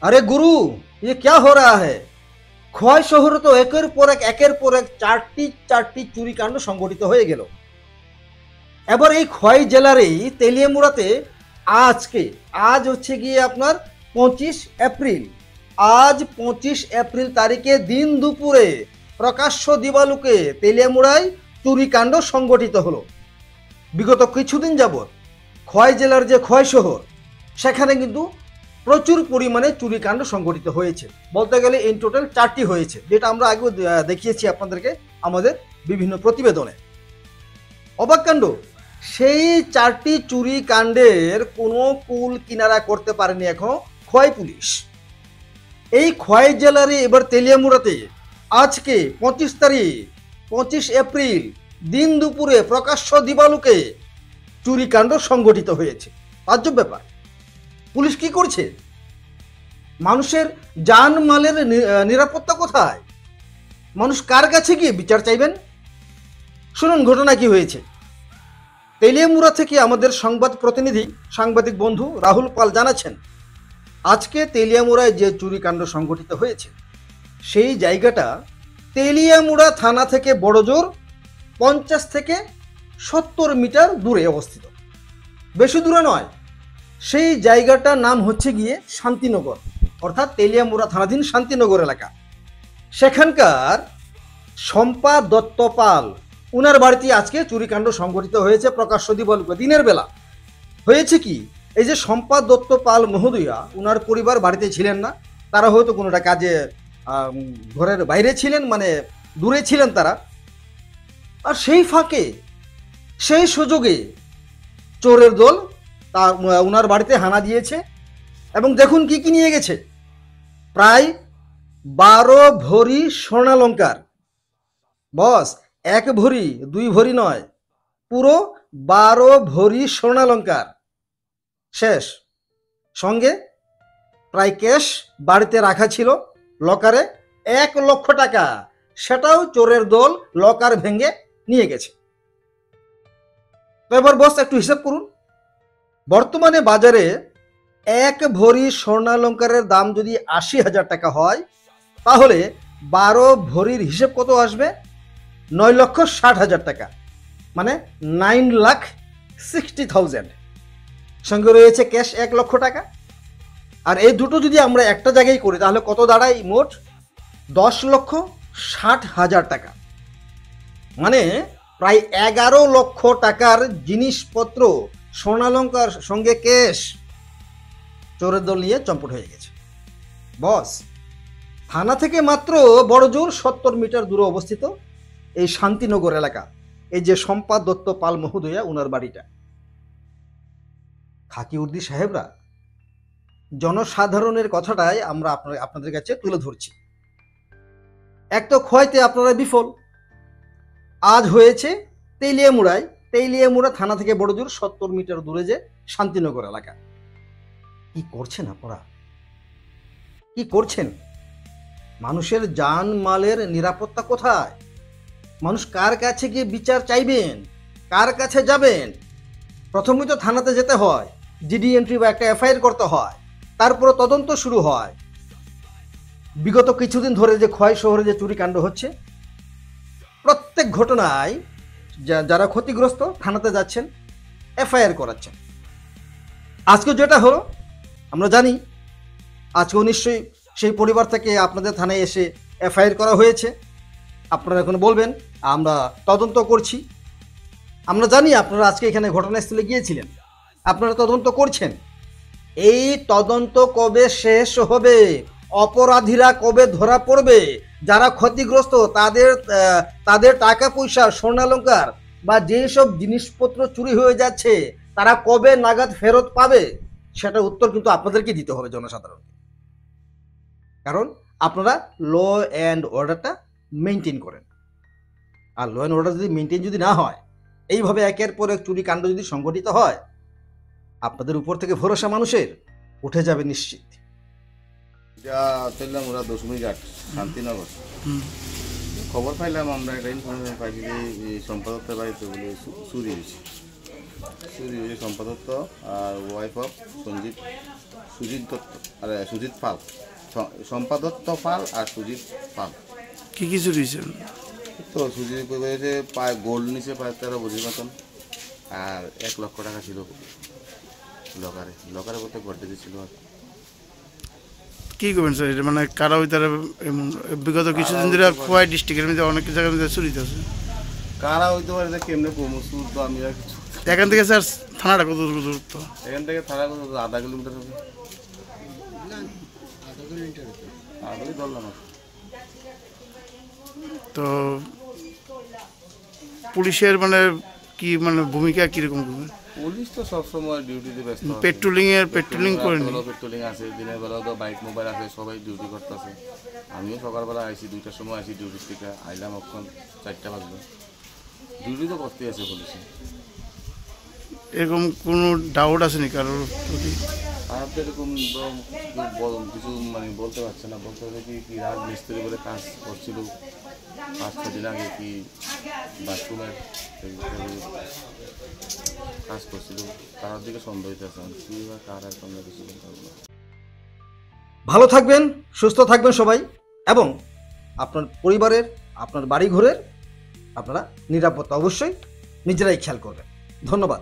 अरे गुरु, ये क्या हो रहा है? খোয়াই শহরে তো একের পর এক চারটি চুরিকাণ্ড সংঘটিত হয়ে গেল। এবার এই খোয়াই জেলার এই তেলিয়ামুড়াতে আজ হচ্ছে গিয়ে আপনার 25 এপ্রিল। আজ 25 এপ্রিল তারিখে দিন দুপুরে প্রকাশ্য দিবালোকে তেলিয়ামুড়ায় চুরিকাণ্ড সংঘটিত হলো। বিগত কিছুদিন যাবৎ খোয়াই জেলার যে খোয়াই শহর, সেখানে কিন্তু প্রচুর পরিমাণে চুরিকাণ্ড সংঘটিত হয়েছে। বলতে গেলে ইন টোটাল 4টি হয়েছে, যেটা আমরা আগেও দেখিয়েছি আপনাদেরকে আমাদের বিভিন্ন প্রতিবেদনে। অবাক কাণ্ড, সেই 4টি চুরি কাণ্ডের কোনো কুল কিনারা করতে পারেনি এখন খোয়াই পুলিশ। এই খোয়াই জেলার এবার তেলিয়ামুড়াতে আজকে 25 এপ্রিল দিন দুপুরে প্রকাশ্য দিবালোকে চুরিকাণ্ড সংঘটিত হয়েছে। তাজ্জব ব্যাপার, পুলিশ কি করছে? মানুষের জানমালের নিরাপত্তা কোথায়? মানুষ কার কাছে গিয়ে বিচার চাইবেন? শুনুন ঘটনা কি হয়েছে। তেলিয়ামুড়া থেকে আমাদের সংবাদ প্রতিনিধি সাংবাদিক বন্ধু রাহুল পাল জানাচ্ছেন, আজকে তেলিয়ামুড়ায় যে চুরিকাণ্ড সংঘটিত হয়েছে সেই জায়গাটা তেলিয়ামুড়া থানা থেকে বড়জোর 50 থেকে 70 মিটার দূরে অবস্থিত। বেশি দূরে নয়। সেই জায়গাটার নাম হচ্ছে গিয়ে শান্তিনগর, অর্থাৎ তেলিয়ামুড়া থানাধীন শান্তিনগর এলাকা। সেখানকার শম্পা দত্ত পাল, উনার বাড়িতে আজকে চুরিকাণ্ড সংঘটিত হয়েছে প্রকাশ্য দিবালোকে দিনের বেলা। হয়েছে কি, এই যে শম্পা দত্ত পাল মহোদয়া, উনার পরিবার বাড়িতে ছিলেন না। তারা হয়তো কোনোটা কাজে ঘরের বাইরে ছিলেন, মানে দূরে ছিলেন তারা। আর সেই ফাঁকে সেই সুযোগে চোরের দল তার উনার বাড়িতে হানা দিয়েছে এবং দেখুন কি কি নিয়ে গেছে। প্রায় 12 ভরি স্বর্ণালঙ্কার। বস, 1 ভরি 2 ভরি নয়, পুরো 12 ভরি স্বর্ণালঙ্কার শেষ। সঙ্গে প্রায় ক্যাশ বাড়িতে রাখা ছিল লকারে 1 লক্ষ টাকা, সেটাও চোরের দল লকার ভেঙে নিয়ে গেছে। তো এবার বস একটু হিসাব করুন, বর্তমানে বাজারে 1 ভরি স্বর্ণালঙ্কারের দাম যদি 80,000 টাকা হয়, তাহলে 12 ভরির হিসেব কত আসবে? 9,60,000 টাকা, মানে 9,60,000। সঙ্গে রয়েছে ক্যাশ 1 লক্ষ টাকা। আর এই দুটো যদি আমরা একটা জায়গায় করি তাহলে কত দাঁড়ায়? মোট 10,60,000 টাকা, মানে প্রায় 11 লক্ষ টাকার জিনিসপত্র, স্বর্ণালঙ্কার সঙ্গে ক্যাশ চোরের দল নিয়ে চম্পট হয়ে গেছে। বস, থানা থেকে মাত্র বড়জোর 70 মিটার দূরে অবস্থিত এই শান্তিনগর এলাকা, এই যে শম্পা দত্ত পাল মহোদয়া উনার বাড়িটা। খাকি উর্দি সাহেবরা, জনসাধারণের কথাটাই আমরা আপনাদের কাছে তুলে ধরছি। এক তো খোয়াইতে আপনারা বিফল, আজ হয়েছে তেলিয়ামুড়া থানা থেকে বড়জোর 70 মিটার দূরে যে শান্তিনগর এলাকা। কি করছেন আপনারা? কি করছেন? মানুষের জান মালের নিরাপত্তা কোথায়? মানুষ কার কাছে গিয়ে বিচার চাইবেন? কার কাছে যাবেন? প্রথমেই তো থানাতে যেতে হয়, জিডি এন্ট্রি বা একটা এফআইআর করতে হয়, তারপরে তদন্ত শুরু হয়। বিগত কিছুদিন ধরে যে খোয়াই শহরে যে চুরিকাণ্ড হচ্ছে, প্রত্যেক ঘটনায় যারা ক্ষতিগ্রস্ত থানাতে যাচ্ছেন, এফআইআর করাচ্ছেন। আজকে যেটা হলো আমরা জানি, আজকেও নিশ্চয়ই সেই পরিবার থেকে আপনাদের থানায় এসে এফআইআর করা হয়েছে। আপনারা এখন বলবেন আমরা তদন্ত করছি। আমরা জানি আপনারা আজকে এখানে ঘটনাস্থলে গিয়েছিলেন, আপনারা তদন্ত করছেন। এই তদন্ত কবে শেষ হবে? অপরাধীরা কবে ধরা পড়বে? যারা ক্ষতিগ্রস্ত তাদের টাকা পয়সা, স্বর্ণালঙ্কার বা যেসব জিনিসপত্র চুরি হয়ে যাচ্ছে, তারা কবে নাগাদ ফেরত পাবে? সেটার উত্তর কিন্তু আপনাদেরকে দিতে হবে জনসাধারণকে। কারণ আপনারা ল অ্যান্ড অর্ডারটা মেনটেন করেন। আর ল অ্যান্ড অর্ডার যদি মেনটেন যদি না হয়, এইভাবে একের পর এক চুরি কাণ্ড যদি সংঘটিত হয়, আপনাদের উপর থেকে ভরসা মানুষের উঠে যাবে নিশ্চিত। যা চললাম ওরা 10 ঘাট শান্তিনগর, খবর পাইলাম আমরা, একটা ইনফরমেশন পাইছি যে সম্পাদকের বাড়িতে বলে চুরি হয়েছে। চুরি হয়েছে সম্পা দত্ত আর ওয়াইফ অফ সুজিত পাল, সম্পা দত্ত পাল আর সুজিত পাল। কি চুরি হয়েছে? তো সুজিত হয়েছে প্রায় গোল্ড নিচে প্রায় 13 বছর মতন, আর 1 লক্ষ টাকা ছিল লকারে বলতে গড়তে দিয়েছিল। কি করবেন স্যার, এটা মানে কারা ওই তারা বিগত কিছুদিন ধরে খোয়াই ডিস্ট্রিক্টের মধ্যে অনেক জায়গার মধ্যে চুরি আছে। কারা হইতে পারে যে কেমনে কমসুর তো আমি আর কিছু। এখান থেকে স্যার থানাটা কত দূরত্ব? এখান থেকে থানা কত 1/2 কিলোমিটার হবে। আগে ধরলাম না। তো পুলিশের মানে কি মানে ভূমিকা কিরকম করবে? পুলিশ তো সবসময় ডিউটিতে ব্যস্ত, পেট্রোলিং করেন। পেট্রোলিং আছে, দিনের বেলা তো বাইক মোবাইল আছে, সবাই ডিউটি করতেছে। আমিও সকালবেলা আইসি, 2টার সময় আইসি ডিউটি থেকে, আইলাম এখন 4টা বাজলো। ডিউটি তো করতে আছে পুলিশে। এরকম কোনো ডাউট আছে নি কারোর প্রতি? আর তো এরকম কিছু মানে বলতে পারছে না, বলতে হবে কি রাজ মিস্ত্রি বলে কাজ করছিল 5-6 দিন আগে, কি বাথরুমের কাজ করছিল, তার দিকে সন্দেহ হইতেছে। কি বা কার এখন কিছু বলতে পারবো না। ভালো থাকবেন, সুস্থ থাকবেন সবাই, এবং আপনার পরিবারের, আপনার বাড়ি ঘরের আপনারা নিরাপত্তা অবশ্যই নিজেরাই খেয়াল করবেন। ধন্যবাদ।